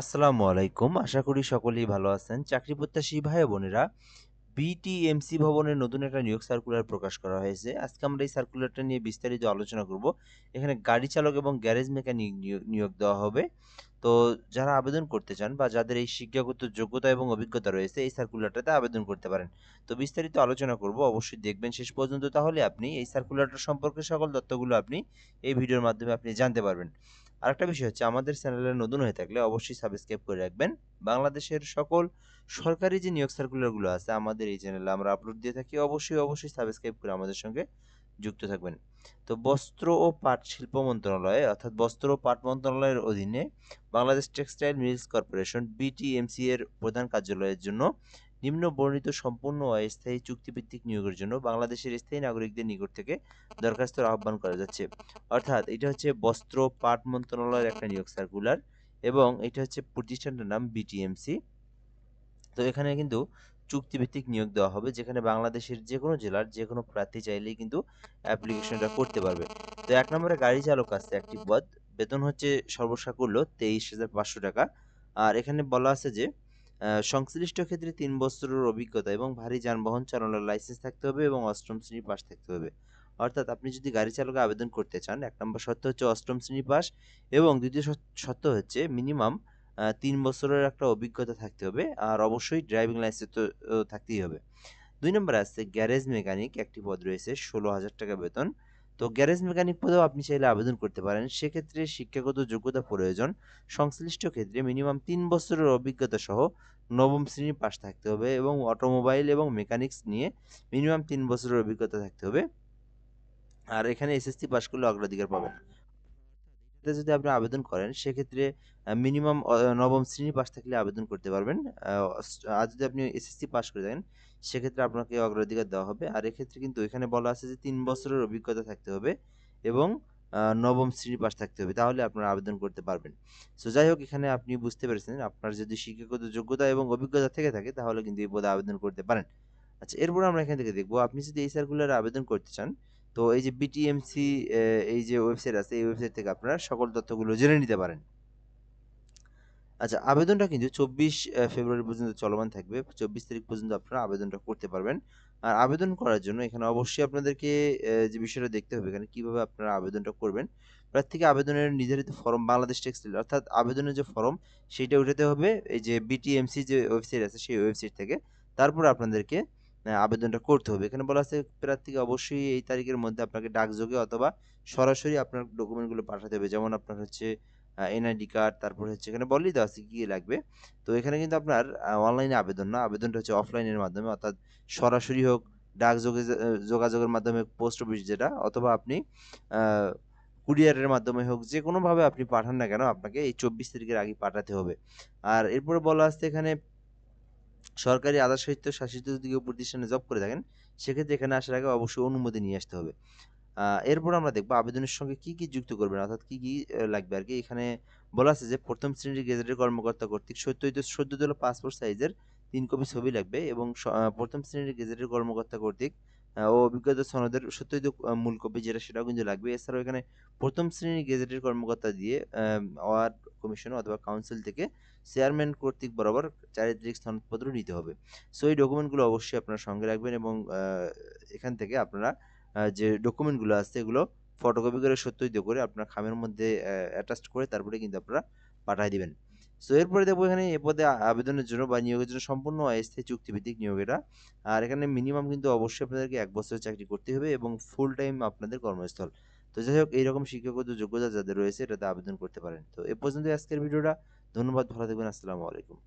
আসসালামু আলাইকুম। আশা করি সকলেই ভালো আছেন। চাকরি প্রত্যাশী ভাই ও বোনেরা, বিটিএমসি ভবনের নতুন একটা নিয়োগ সার্কুলার প্রকাশ করা হয়েছে। আজকে আমরা এই সার্কুলারটা নিয়ে বিস্তারিত আলোচনা করব। এখানে গাড়ি চালক এবং গ্যারেজ মেকানিক নিয়োগ দেওয়া হবে। তো যারা আবেদন করতে চান বা যাদের এই শিক্ষাগত যোগ্যতা এবং অভিজ্ঞতা রয়েছে, এই সার্কুলারটাতে আবেদন করতে পারেন। তো বিস্তারিত আলোচনা করব। অবশ্যই দেখবেন শেষ পর্যন্ত, তাহলে আপনি এই সার্কুলারটা সম্পর্কে সকল তথ্যগুলো আপনি এই ভিডিওর মাধ্যমে আপনি জানতে পারবেন। আরেকটা বিষয় হচ্ছে, আমাদের চ্যানেলে নতুন হয়ে থাকলে অবশ্যই সাবস্ক্রাইব করে রাখবেন। বাংলাদেশের সকল সরকারি যে নিয়োগ সার্কুলারগুলো আছে আমাদের এই চ্যানেলে আমরা আপলোড দিয়ে থাকি। অবশ্যই সাবস্ক্রাইব করে আমাদের সঙ্গে যুক্ত থাকবেন। তো বস্ত্র ও পাট শিল্প মন্ত্রণালয় অর্থাৎ বস্ত্র ও পাট মন্ত্রণালয়ের অধীনে Bangladesh textile mills corporation BTMC এর প্রধান কার্যালয়ের জন্য নিম্ন বর্ণিত সম্পূর্ণ অস্থায়ী চুক্তিভিত্তিক নিয়োগের জন্য বাংলাদেশের স্থায়ী নাগরিকদের নিকট থেকে দরখাস্তের আহ্বান করা যাচ্ছে। অর্থাৎ এটা হচ্ছে বস্ত্র পাট মন্ত্রণালয়ের একটা নিয়োগ সার্কুলার, এবং এটা হচ্ছে প্রতিষ্ঠানটার নাম বিটিএমসি। তো এখানে কিন্তু চুক্তিভিত্তিক নিয়োগ দেওয়া হবে, যেখানে বাংলাদেশের যে কোনো জেলার যে কোনো প্রার্থী চাইলেই কিন্তু অ্যাপ্লিকেশনটা করতে পারবে। তো ১ নম্বরে গাড়ি চালক আছে একটি পদ। বেতন হচ্ছে সর্বসাকুল্য ২৩,৫০০ টাকা। আর এখানে বলা আছে যে সংশ্লিষ্ট ক্ষেত্রে ৩ বছরের অভিজ্ঞতা এবং ভারী যানবাহন চালানোর লাইসেন্স থাকতে হবে এবং ৮ম শ্রেণী পাস থাকতে হবে। অর্থাৎ আপনি যদি গাড়ি চালকে আবেদন করতে চান, ১ নম্বর শর্ত হচ্ছে ৮ম শ্রেণী পাস, এবং দ্বিতীয় শর্ত হচ্ছে মিনিমাম ৩ বছরের একটা অভিজ্ঞতা থাকতে হবে। আর অবশ্যই ড্রাইভিং লাইসেন্স তো থাকতেই হবে। ২ নম্বরে আছে গ্যারেজ মেকানিক, একটি পদ রয়েছে, ১৬,০০০ টাকা বেতন। তো গ্যারেজ মেকানিক পদেও আপনি চাইলে আবেদন করতে পারেন। সেক্ষেত্রে শিক্ষাগত যোগ্যতা প্রয়োজন। সংশ্লিষ্ট ক্ষেত্রে মিনিমাম ৩ বছরের অভিজ্ঞতা সহ ৯ম শ্রেণী পাস থাকতে হবে এবং অটোমোবাইল এবং মেকানিক্স নিয়ে মিনিমাম ৩ বছরের অভিজ্ঞতা থাকতে হবে। আর এখানে এসএসসি পাস করলে অগ্রাধিকার পাবেন। এটাতে যদি আপনি আবেদন করেন, সেক্ষেত্রে মিনিমাম ৯ম শ্রেণী পাস থাকলে আবেদন করতে পারবেন। আ আর যদি আপনি এসএসসি পাস করে থাকেন, সেক্ষেত্রে আপনাকে অগ্রাধিকার দেওয়া হবে। আর এক্ষেত্রে কিন্তু এখানে বলা আছে যে ৩ বছরের অভিজ্ঞতা থাকতে হবে এবং ৯ম শ্রেণী পাস থাকতে হবে। তাহলে আপনারা আবেদন করতে পারবেন। সো যাই হোক, এখানে আপনি বুঝতে পেরেছেন, আপনার যদি শিক্ষাগত যোগ্যতা এবং অভিজ্ঞতা থেকে থাকে, তাহলে কিন্তু এই পদে আবেদন করতে পারেন। আচ্ছা, এরপরে আমরা এখান থেকে দেখব, আপনি যদি এই সার্কুলারে আবেদন করতে চান, তো এই যে বিটিএমসি এই যে ওয়েবসাইট আছে, এই ওয়েবসাইট থেকে আপনারা সকল তথ্যগুলো জেনে নিতে পারেন। আচ্ছা, আবেদনটা কিন্তু ২৪ ফেব্রুয়ারি পর্যন্ত চলমান থাকবে। ২৪ তারিখ পর্যন্ত আপনারা আবেদনটা করতে পারবেন। আর আবেদন করার জন্য এখানে অবশ্যই আপনাদেরকে যে বিষয়টা দেখতে হবে, এখানে কিভাবে আপনারা আবেদনটা করবেন। প্রার্থীকে আবেদনের নির্ধারিত ফরম বাংলাদেশ টেক্সটাইল অর্থাৎ আবেদনের যে ফরম, সেইটা উঠাতে হবে এই যে বিটিএমসি যে ওয়েবসাইট আছে, সেই ওয়েবসাইট থেকে। তারপরে আপনাদেরকে আবেদনটা করতে হবে। এখানে বলা আছে প্রার্থীকে অবশ্যই এই তারিখের মধ্যে আপনাকে ডাকযোগে অথবা সরাসরি আপনার ডকুমেন্টগুলো পাঠাতে হবে। যেমন আপনার হচ্ছে এনআইডি কার্ড, তারপরে হচ্ছে এখানে বলেই দেওয়া আছে কি, কি লাগবে। তো এখানে কিন্তু আপনার অনলাইনে আবেদন না, আবেদনটা হচ্ছে অফলাইনের মাধ্যমে, অর্থাৎ সরাসরি হোক, যোগাযোগের মাধ্যমে, পোস্ট অফিস যেটা, অথবা আপনি আ কুরিয়ারের মাধ্যমে হোক, যেকোনোভাবে আপনি পাঠান না কেন, আপনাকে এই ২৪ তারিখের আগেই পাঠাতে হবে। আর এরপরে বলা আছে এখানে সরকারি আধা স্বায়ত্তশাসিত যদি কেউ প্রতিষ্ঠানে জব করে থাকেন, সেক্ষেত্রে এখানে আসার আগে অবশ্যই অনুমতি নিয়ে আসতে হবে। এরপর আমরা দেখব আবেদনের সঙ্গে কি, কি যুক্ত করবেন, অর্থাৎ কি, কি লাগবে আরকি। এখানে বলা আছে যে ১ম শ্রেণীর গেজেটেড কর্মকর্তা কর্তৃক সদ্য তোলা পাসপোর্ট সাইজের ৩ কপি ছবি লাগবে, এবং ১ম শ্রেণীর গেজেটেড কর্মকর্তা কর্তৃক ও অভিজ্ঞতা সনদের সত্যায়িত মূল কপি, যেটা সেটাও কিন্তু লাগবে। এছাড়াও এখানে ১ম শ্রেণীর গেজেটেড কর্মকর্তা দিয়ে ওয়ার্ড কমিশন অথবা কাউন্সিল থেকে চেয়ারম্যান কর্তৃক বরাবর চারিত্রিক সনদপত্র নিতে হবে। সো এই ডকুমেন্টগুলো অবশ্যই আপনারা সঙ্গে রাখবেন, এবং এখান থেকে আপনারা যে ডকুমেন্টগুলো আছে, এগুলো ফটোকপি করে সত্যায়িত করে আপনার খামের মধ্যে অ্যাটাচড করে তারপরে কিন্তু আপনারা পাঠায় দিবেন। সো এরপরে দেখবো এখানে এ পদে আবেদনের জন্য বা নিয়োগের জন্য সম্পূর্ণ অস্থায়ী চুক্তিভিত্তিক নিয়োগ এটা। আর এখানে মিনিমাম কিন্তু অবশ্যই আপনাদেরকে ১ বছরের চাকরি করতে হবে এবং ফুল টাইম আপনাদের কর্মস্থল। তো যাই হোক, এইরকম শিক্ষাগত যোগ্যতা যাদের রয়েছে এটাতে আবেদন করতে পারেন। তো এ পর্যন্তই আজকের ভিডিওটা। ধন্যবাদ, ভালো থাকবেন। আসসালামু আলাইকুম।